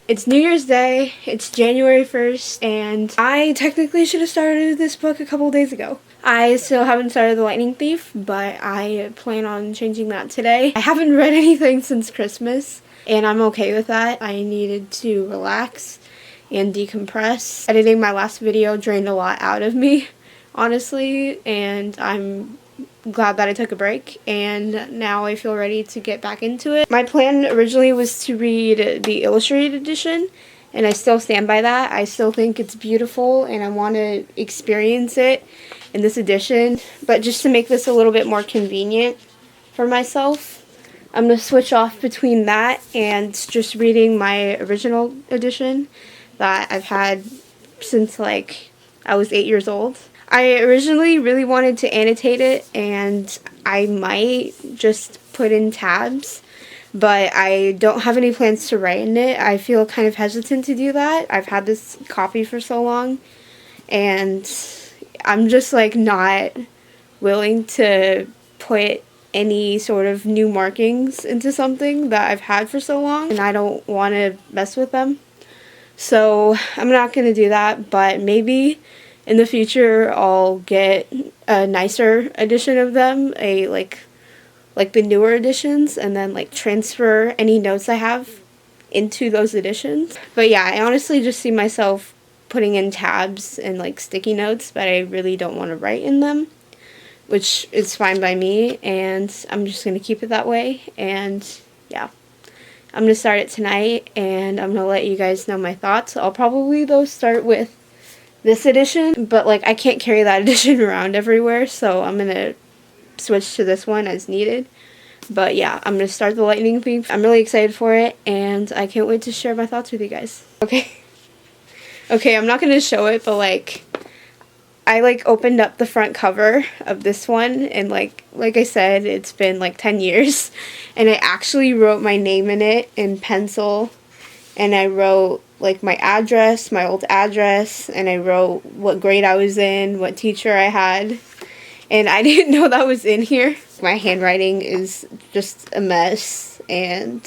It's New Year's Day, it's January 1st, and I technically should have started this book a couple days ago. I still haven't started The Lightning Thief, but I plan on changing that today. I haven't read anything since Christmas, and I'm okay with that. I needed to relax and decompress. Editing my last video drained a lot out of me, honestly, and I'm glad that I took a break, and now I feel ready to get back into it. My plan originally was to read the illustrated edition, and I still stand by that. I still think it's beautiful, and I want to experience it in this edition, but just to make this a little bit more convenient for myself, I'm going to switch off between that and just reading my original edition that I've had since like I was 8 years old. I originally really wanted to annotate it, and I might just put in tabs, but I don't have any plans to write in it. I feel kind of hesitant to do that. I've had this copy for so long, and I'm just like not willing to put any sort of new markings into something that I've had for so long, and I don't want to mess with them. So I'm not going to do that, but maybe in the future I'll get a nicer edition of them, like the newer editions, and then like transfer any notes I have into those editions. But yeah, I honestly just see myself putting in tabs and like sticky notes, but I really don't want to write in them, which is fine by me, and I'm just going to keep it that way. And yeah, I'm going to start it tonight, and I'm going to let you guys know my thoughts. I'll probably though start with this edition, but like I can't carry that edition around everywhere, so I'm going to switch to this one as needed. But yeah, I'm going to start The Lightning Thief. I'm really excited for it, and I can't wait to share my thoughts with you guys. Okay, I'm not going to show it, but like I like opened up the front cover of this one, and like I said, it's been like 10 years, and I actually wrote my name in it in pencil, and I wrote like my address, my old address, and I wrote what grade I was in, what teacher I had, and I didn't know that was in here. My handwriting is just a mess, and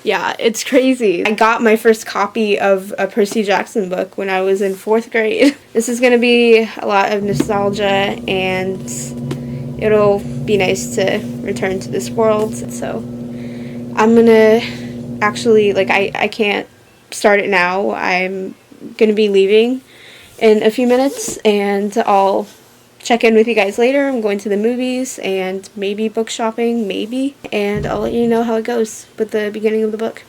yeah, it's crazy. I got my first copy of a Percy Jackson book when I was in 4th grade. This is going to be a lot of nostalgia, and it'll be nice to return to this world. So I'm going to actually, like, I can't start it now. I'm going to be leaving in a few minutes, and I'll check in with you guys later. I'm going to the movies and maybe book shopping, maybe, and I'll let you know how it goes with the beginning of the book.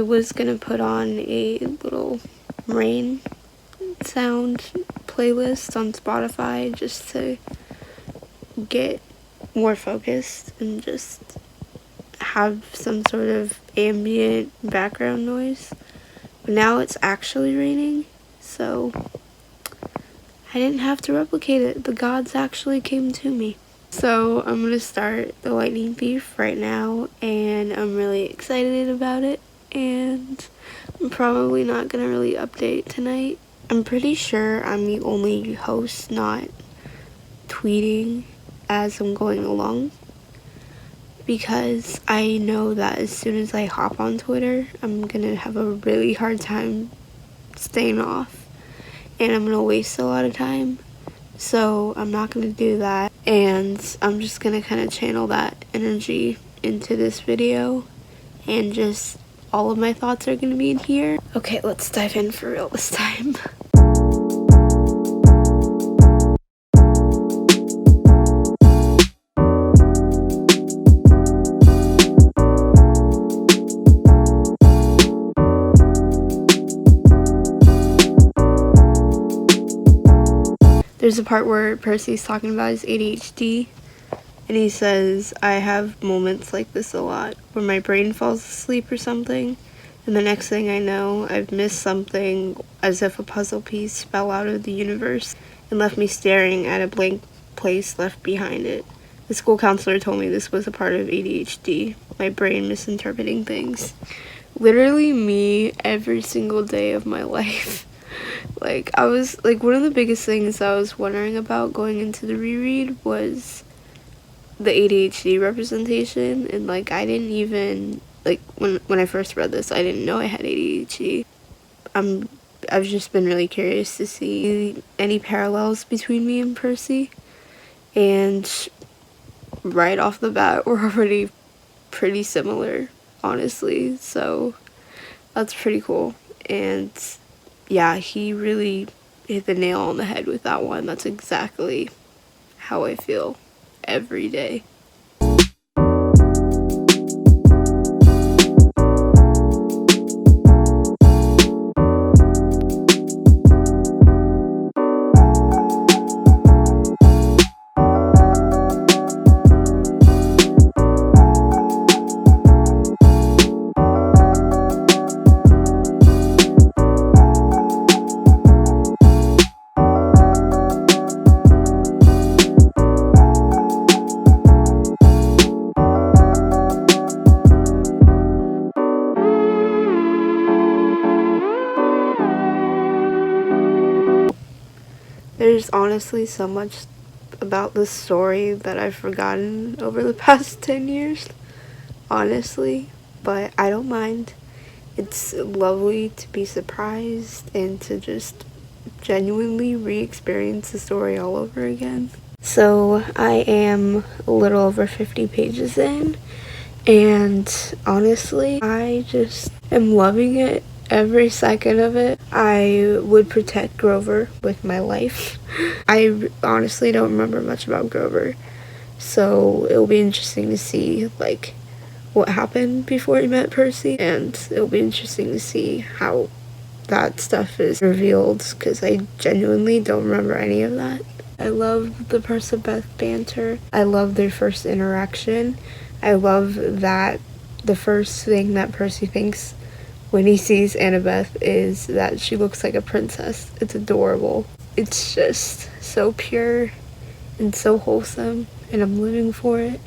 Was gonna put on a little rain sound playlist on Spotify just to get more focused and just have some sort of ambient background noise. But now it's actually raining, so I didn't have to replicate it. The gods actually came to me. So I'm gonna start The Lightning Thief right now, and I'm really excited about it. And I'm probably not gonna really update tonight. I'm pretty sure I'm the only host not tweeting as I'm going along. because I know that as soon as I hop on Twitter, I'm gonna have a really hard time staying off, and I'm gonna waste a lot of time. So I'm not gonna do that, and I'm just gonna kind of channel that energy into this video, and just all of my thoughts are gonna be in here. Okay, let's dive in for real this time. There's a part where Percy's talking about his ADHD, and he says, I have moments like this a lot, where my brain falls asleep or something, and the next thing I know, I've missed something, as if a puzzle piece fell out of the universe and left me staring at a blank place left behind it. The school counselor told me this was a part of ADHD, my brain misinterpreting things. Literally me every single day of my life. Like, I was, like, one of the biggest things I was wondering about going into the reread was the ADHD representation, and, like, I didn't even, like, when I first read this, I didn't know I had ADHD. I've just been really curious to see any parallels between me and Percy, and right off the bat, we're already pretty similar, honestly, so that's pretty cool. And yeah, he really hit the nail on the head with that one. That's exactly how I feel every day. There's honestly so much about this story that I've forgotten over the past 10 years, honestly, but I don't mind. It's lovely to be surprised and to just genuinely re-experience the story all over again. So I am a little over 50 pages in, and honestly, I just am loving it. Every second of it. I would protect Grover with my life. I honestly don't remember much about Grover, so it'll be interesting to see, like, what happened before he met Percy, and it'll be interesting to see how that stuff is revealed, because I genuinely don't remember any of that. I love the Percy Beth banter. I love their first interaction. I love that the first thing that Percy thinks when he sees Annabeth is that she looks like a princess. It's adorable. It's just so pure and so wholesome, and I'm living for it.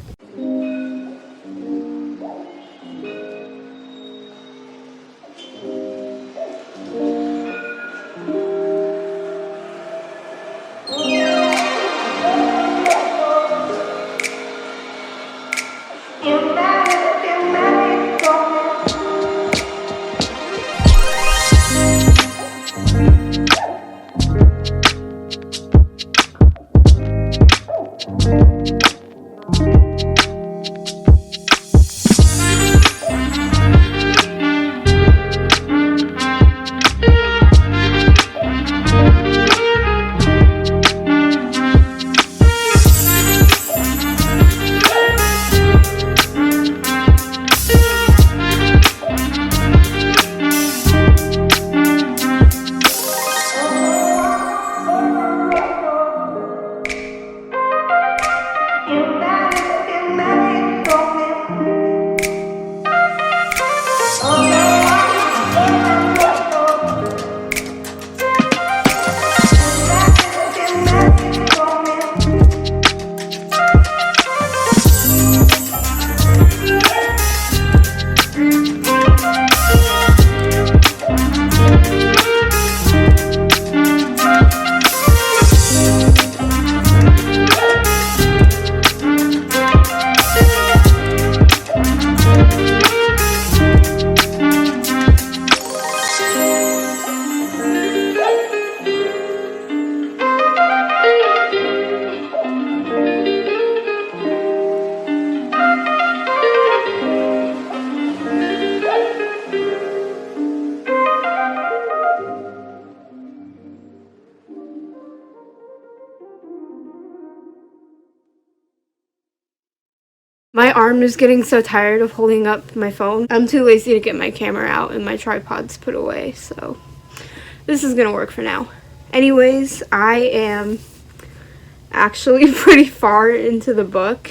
arm is getting so tired of holding up my phone. I'm too lazy to get my camera out and my tripod's put away, so this is gonna work for now. Anyways, I am actually pretty far into the book.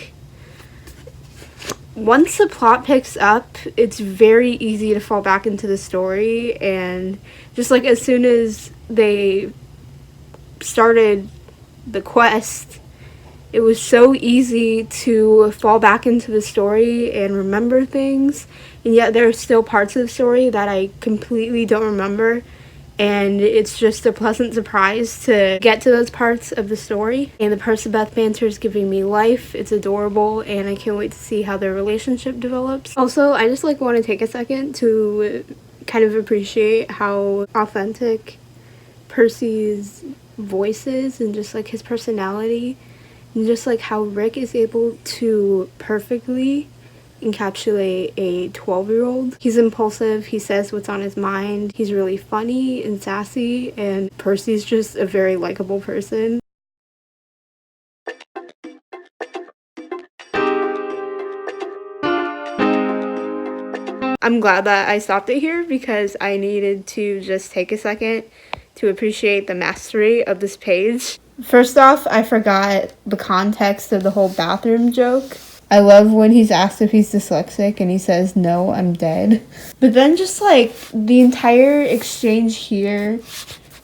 Once the plot picks up, it's very easy to fall back into the story, and just like as soon as they started the quest, it was so easy to fall back into the story and remember things, and yet there are still parts of the story that I completely don't remember, and it's just a pleasant surprise to get to those parts of the story. And the Percy banter is giving me life. It's adorable, and I can't wait to see how their relationship develops. Also, I just like want to take a second to kind of appreciate how authentic Percy's voice is, and just like his personality, and just like how Rick is able to perfectly encapsulate a 12-year-old. He's impulsive, he says what's on his mind, he's really funny and sassy, and Percy's just a very likable person. I'm glad that I stopped it here because I needed to just take a second to appreciate the mastery of this page. First off, I forgot the context of the whole bathroom joke. I love when he's asked if he's dyslexic and he says, "No, I'm dead." But then just like the entire exchange here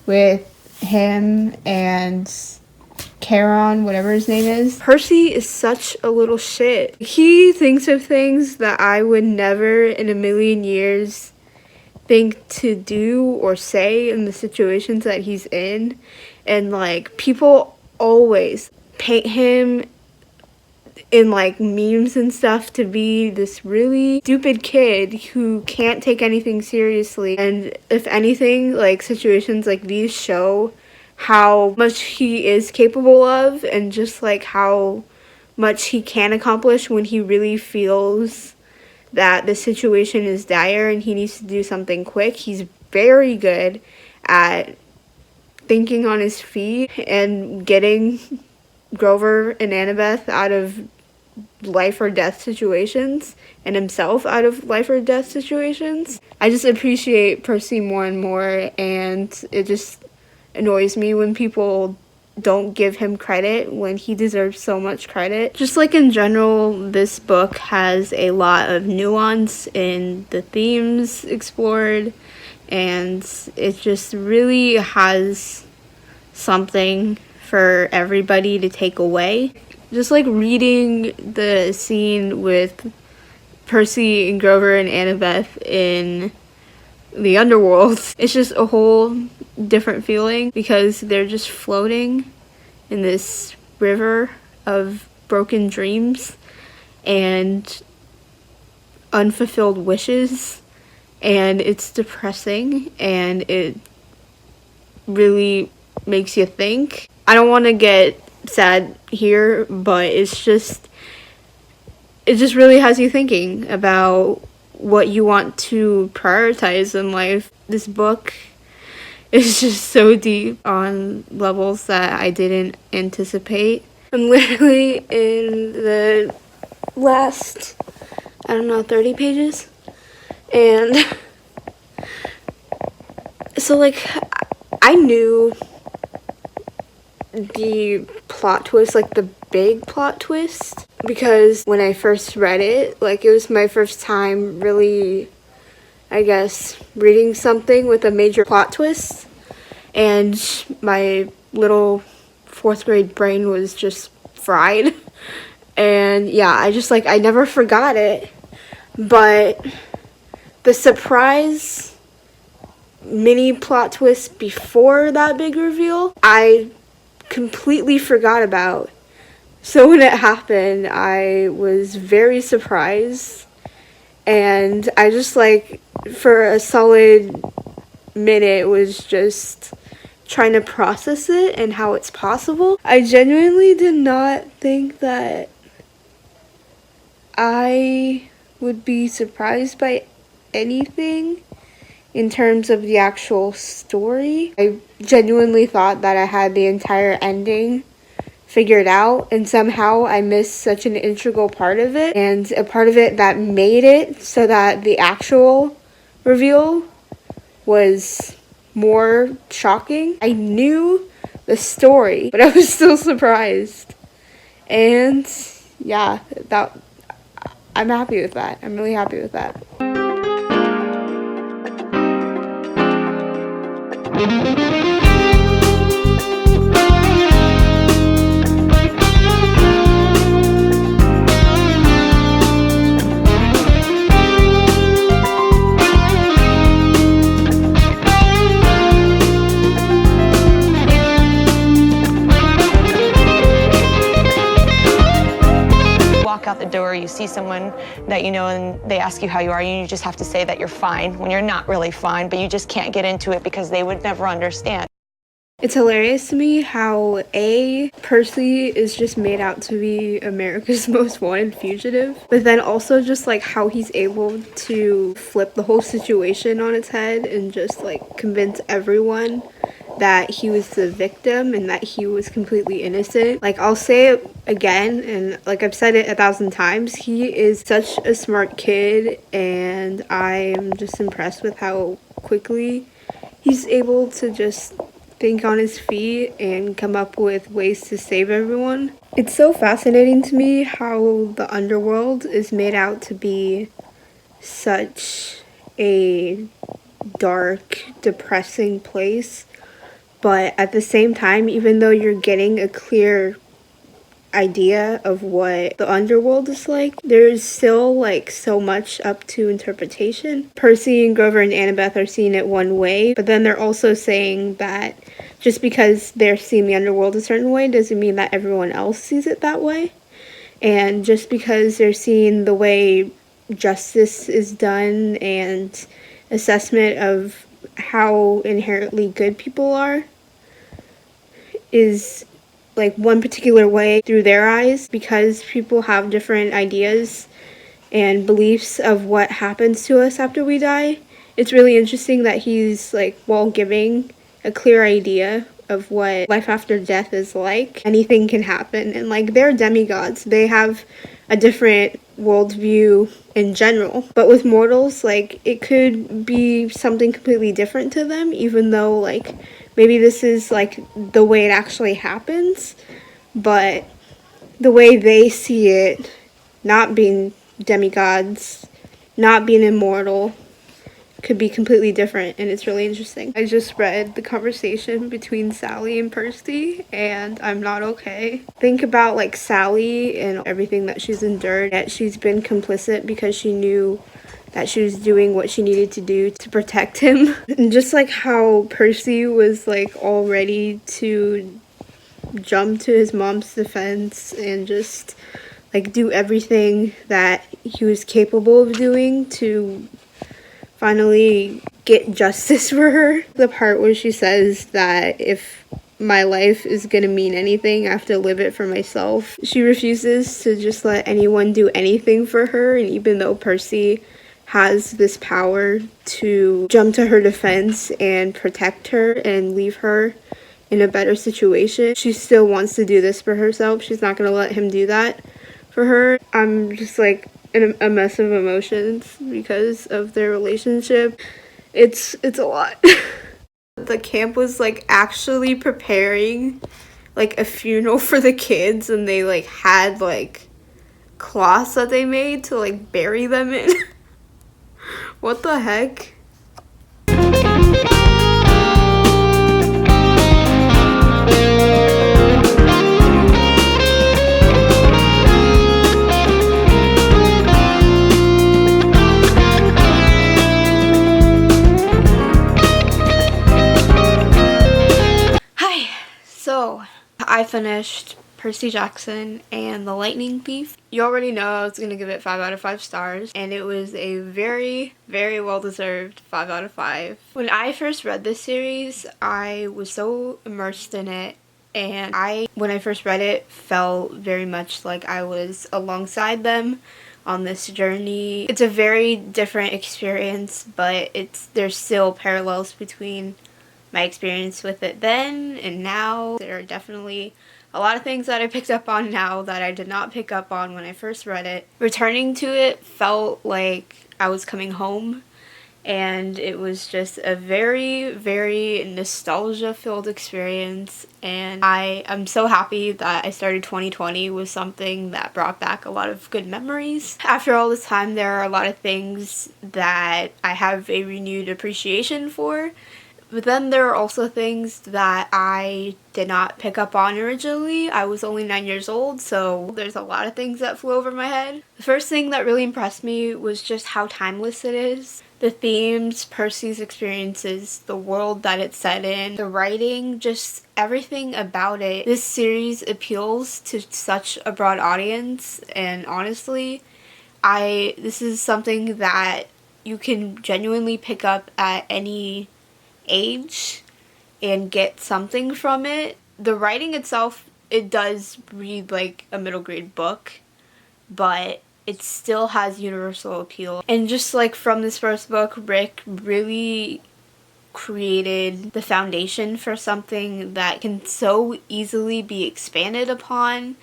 with him and Charon, whatever his name is. Percy is such a little shit. He thinks of things that I would never in a million years think to do or say in the situations that he's in. And like people always paint him in like memes and stuff to be this really stupid kid who can't take anything seriously, and if anything, like situations like these show how much he is capable of, and just like how much he can accomplish when he really feels that the situation is dire and he needs to do something quick. He's very good at thinking on his feet and getting Grover and Annabeth out of life or death situations, and himself out of life or death situations. I just appreciate Percy more and more, and it just annoys me when people don't give him credit when he deserves so much credit. Just like in general, this book has a lot of nuance in the themes explored, and it just really has something for everybody to take away. Just like reading the scene with Percy and Grover and Annabeth in the underworld, it's just a whole different feeling because they're just floating in this river of broken dreams and unfulfilled wishes, and it's depressing and it really makes you think. I don't want to get sad here, but it just really has you thinking about what you want to prioritize in life. This book is just so deep on levels that I didn't anticipate. I'm literally in the last, 30 pages, and so like I knew the plot twist, like the big plot twist, because when I first read it, like it was my first time really, I guess, reading something with a major plot twist, and my little 4th grade brain was just fried. And yeah, I never forgot it, but the surprise mini plot twist before that big reveal, I completely forgot about. So when it happened, I was very surprised, and I just for a solid minute was just trying to process it and how it's possible. I genuinely did not think that I would be surprised by anything in terms of the actual story. I genuinely thought that I had the entire ending figured out, and somehow I missed such an integral part of it, and a part of it that made it so that the actual reveal was more shocking. I knew the story, but I was still surprised. And yeah, I'm happy with that. I'm really happy with that. Out the door, you see someone that you know and they ask you how you are, and you just have to say that you're fine when you're not really fine, but you just can't get into it because they would never understand. It's hilarious to me how Percy is just made out to be America's most wanted fugitive, but then also just like how he's able to flip the whole situation on its head and just like convince everyone that he was the victim and that he was completely innocent. Like, I'll say it again, and like I've said it 1,000 times, he is such a smart kid, and I'm just impressed with how quickly he's able to just think on his feet and come up with ways to save everyone. It's so fascinating to me how the underworld is made out to be such a dark, depressing place. But at the same time, even though you're getting a clear idea of what the underworld is like, there's still like so much up to interpretation. Percy and Grover and Annabeth are seeing it one way, but then they're also saying that just because they're seeing the underworld a certain way doesn't mean that everyone else sees it that way. And just because they're seeing the way justice is done and assessment of how inherently good people are is like one particular way through their eyes, because people have different ideas and beliefs of what happens to us after we die. It's really interesting that he's like, while giving a clear idea of what life after death is like, anything can happen. And like, they're demigods, they have a different worldview in general, but with mortals, like, it could be something completely different to them, even though like maybe this is like the way it actually happens, but the way they see it, not being demigods, not being immortal, could be completely different, and it's really interesting. I just read the conversation between Sally and Percy, and I'm not okay. Think about like Sally and everything that she's endured, that she's been complicit because she knew that she was doing what she needed to do to protect him. And just like how Percy was like all ready to jump to his mom's defense and just like do everything that he was capable of doing to finally get justice for her. The part where she says that if my life is gonna mean anything, I have to live it for myself. She refuses to just let anyone do anything for her, and even though Percy has this power to jump to her defense and protect her and leave her in a better situation, she still wants to do this for herself. She's not gonna let him do that for her. I'm just like in a mess of emotions because of their relationship. It's a lot. The camp was like actually preparing like a funeral for the kids, and they like had like cloths that they made to like bury them in. What the heck? So, I finished Percy Jackson and the Lightning Thief. You already know I was going to give it 5 out of 5 stars, and it was a very, very well-deserved 5 out of 5. When I first read this series, I was so immersed in it, and when I first read it, felt very much like I was alongside them on this journey. It's a very different experience, but there's still parallels between my experience with it then and now. There are definitely A lot of things that I picked up on now that I did not pick up on when I first read it. Returning to it felt like I was coming home, and it was just a very, very nostalgia-filled experience, and I am so happy that I started 2020 with something that brought back a lot of good memories. After all this time, there are a lot of things that I have a renewed appreciation for, but then there are also things that I did not pick up on originally. I was only 9 years old, so there's a lot of things that flew over my head. The first thing that really impressed me was just how timeless it is. The themes, Percy's experiences, the world that it's set in, the writing, just everything about it. This series appeals to such a broad audience, and honestly, this is something that you can genuinely pick up at any age and get something from it. The writing itself, it does read like a middle grade book, but it still has universal appeal. And just like from this first book, Rick really created the foundation for something that can so easily be expanded upon,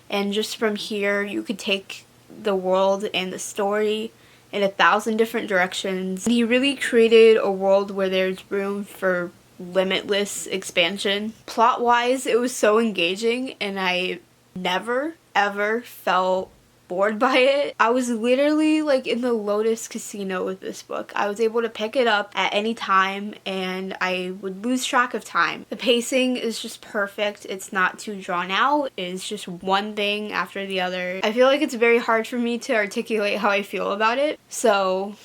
and just from here you could take the world and the story in 1,000 different directions. He really created a world where there's room for limitless expansion. Plot-wise, it was so engaging, and I never, ever felt bored by it. I was literally like in the Lotus Casino with this book. I was able to pick it up at any time, and I would lose track of time. The pacing is just perfect. It's not too drawn out. It's just one thing after the other. I feel like it's very hard for me to articulate how I feel about it, so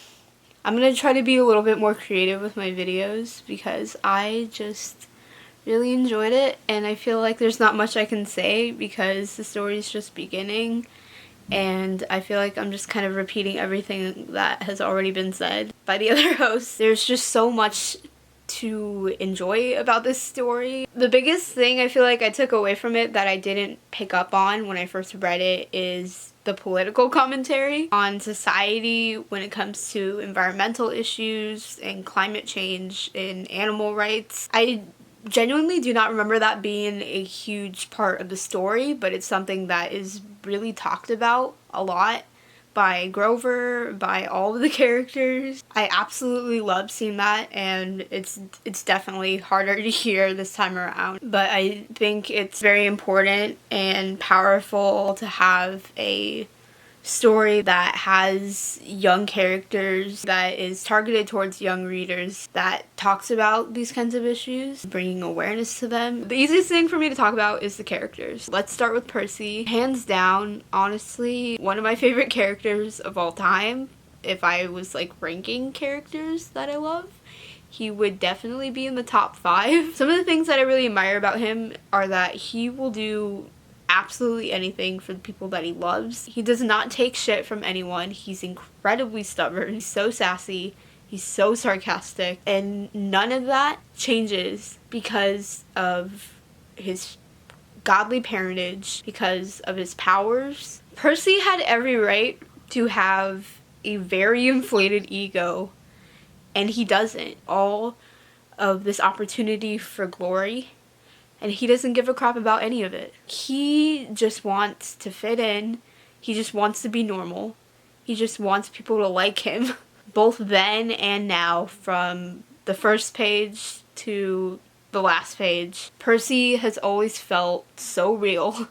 I'm gonna try to be a little bit more creative with my videos because I just really enjoyed it, and I feel like there's not much I can say because the story's just beginning. And I feel like I'm just kind of repeating everything that has already been said by the other hosts. There's just so much to enjoy about this story. The biggest thing I feel like I took away from it that I didn't pick up on when I first read it is the political commentary on society when it comes to environmental issues and climate change and animal rights. I genuinely do not remember that being a huge part of the story, but it's something that is really talked about a lot by Grover, by all of the characters. I absolutely love seeing that, and it's definitely harder to hear this time around. But I think it's very important and powerful to have a story that has young characters, that is targeted towards young readers, that talks about these kinds of issues, bringing awareness to them. The easiest thing for me to talk about is the characters. Let's start with Percy. Hands down, honestly, one of my favorite characters of all time. If I was like ranking characters that I love, he would definitely be in the top 5. Some of the things that I really admire about him are that he will do absolutely anything for the people that he loves. He does not take shit from anyone. He's incredibly stubborn. He's so sassy. He's so sarcastic. And none of that changes because of his godly parentage, because of his powers. Percy had every right to have a very inflated ego, and he doesn't. All of this opportunity for glory, and he doesn't give a crap about any of it. He just wants to fit in. He just wants to be normal. He just wants people to like him. Both then and now, from the first page to the last page, Percy has always felt so real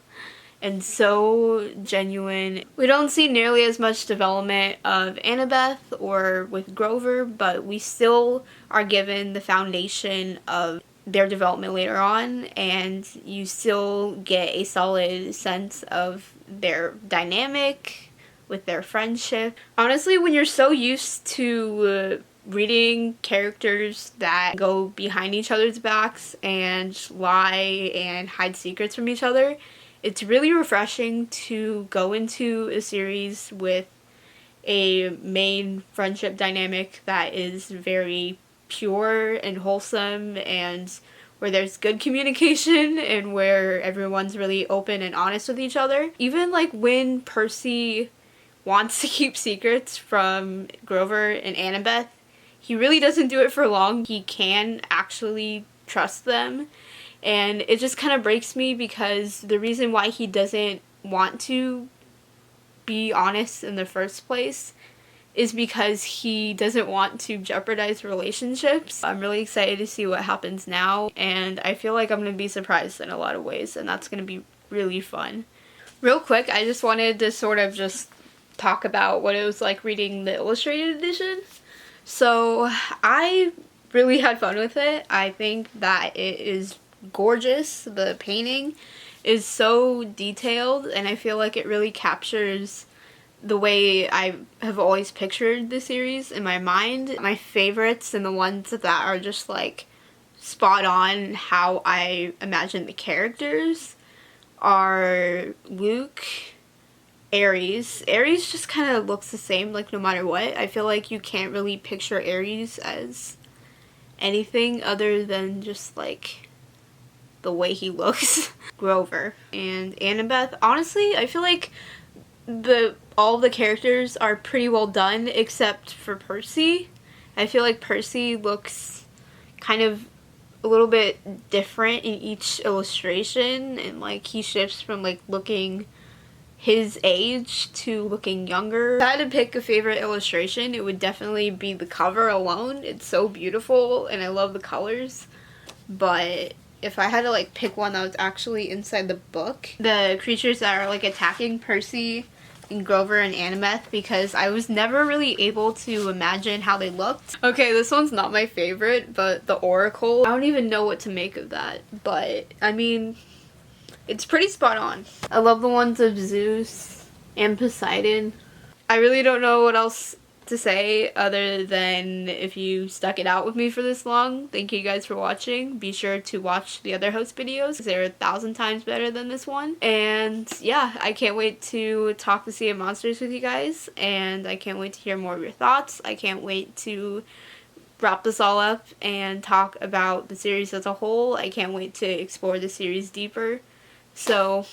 and so genuine. We don't see nearly as much development of Annabeth or with Grover, but we still are given the foundation of their development later on, and you still get a solid sense of their dynamic with their friendship. Honestly, when you're so used to reading characters that go behind each other's backs and lie and hide secrets from each other, it's really refreshing to go into a series with a main friendship dynamic that is very pure and wholesome, and where there's good communication and where everyone's really open and honest with each other. Even like when Percy wants to keep secrets from Grover and Annabeth, he really doesn't do it for long. He can actually trust them, And it just kind of breaks me because the reason why he doesn't want to be honest in the first place is because he doesn't want to jeopardize relationships. I'm really excited to see what happens now, and I feel like I'm going to be surprised in a lot of ways, and that's going to be really fun. Real quick, I just wanted to sort of just talk about what it was like reading the illustrated edition. So I really had fun with it. I think that it is gorgeous. The painting is so detailed, and I feel like it really captures the way I have always pictured the series in my mind. My favorites and the ones that are just like spot on how I imagine the characters are Luke, Aries. Aries just kind of looks the same, like no matter what. I feel like you can't really picture Aries as anything other than just like the way he looks. Grover and Annabeth. Honestly, I feel like all the characters are pretty well done except for Percy. I feel like Percy looks kind of a little bit different in each illustration, and like he shifts from like looking his age to looking younger. If I had to pick a favorite illustration, it would definitely be the cover alone. It's so beautiful and I love the colors. But if I had to like pick one that was actually inside the book, the creatures that are like attacking Percy and Grover and Annabeth, because I was never really able to imagine how they looked. Okay, this one's not my favorite, but the Oracle, I don't even know what to make of that, but I mean, it's pretty spot on. I love the ones of Zeus and Poseidon. I really don't know what else to say other than if you stuck it out with me for this long, thank you guys for watching. Be sure to watch the other host videos because they're 1,000 times better than this one. And yeah, I can't wait to talk the Sea of Monsters with you guys, and I can't wait to hear more of your thoughts. I can't wait to wrap this all up and talk about the series as a whole. I can't wait to explore the series deeper. So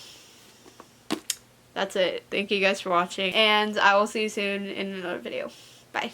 that's it. Thank you guys for watching, and I will see you soon in another video. Bye.